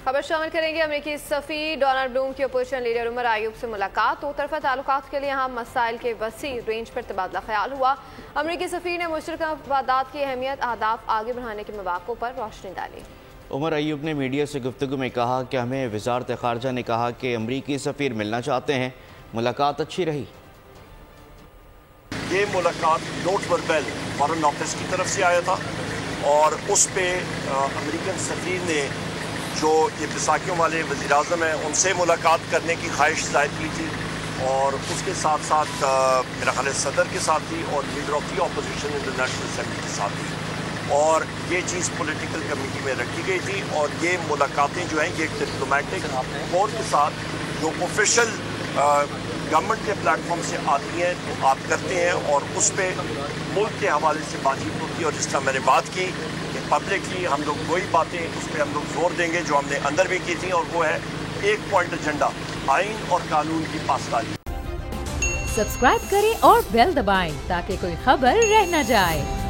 खबर शामिल करेंगे। अमेरिकी सफ़ीर डोनाल्ड ब्लूम की अपोजिशन लीडर उमर अयूब से मुलाकात। दो तरफा ताल्लुकात के लिए अहम मसाइल के वसी रेंज पर तबादला ख्याल हुआ। अमेरिकी सफ़ीर ने मुश्तरका मफादात की अहमियत, अहदाफ आगे बढ़ाने के मौक़ों पर रोशनी डाली। उमर अयूब ने मीडिया से गुफ्तगू में कहा कि हमें वज़ारत ख़ारजा ने कहा कि अमरीकी सफ़ीर मिलना चाहते हैं। मुलाकात अच्छी रही। ये मुलाकात नोट वर्बल फॉरेन ऑफिस की तरफ से आया था और उस पर अमेरिकन सफ़ीर ने जो ये बैसाखियों वाले वज़ीर-ए-आज़म हैं उनसे मुलाकात करने की ख्वाहिश ज़ाहिर की थी और उसके साथ साथ मेरा ख्याल है सदर के साथ थी और leader of the opposition in the national assembly के साथ थी और ये चीज़ पॉलिटिकल कमेटी में रखी गई थी और ये मुलाकातें जो हैं ये डिप्लोमेटिक कोर के साथ जो ऑफिशियल गवर्नमेंट के प्लेटफॉर्म से आती हैं तो आप करते हैं और उस पर मुल्क के हवाले से बातचीत होती है और जिस तरह मैंने बात की कि पब्लिकली हम लोग वही बातें उस पर हम लोग जोर देंगे जो हमने अंदर भी की थी और वो है एक पॉइंट एजेंडा, आइन और कानून की पासदारी। सब्सक्राइब करें और बेल दबाएं ताकि कोई खबर रह न जाए।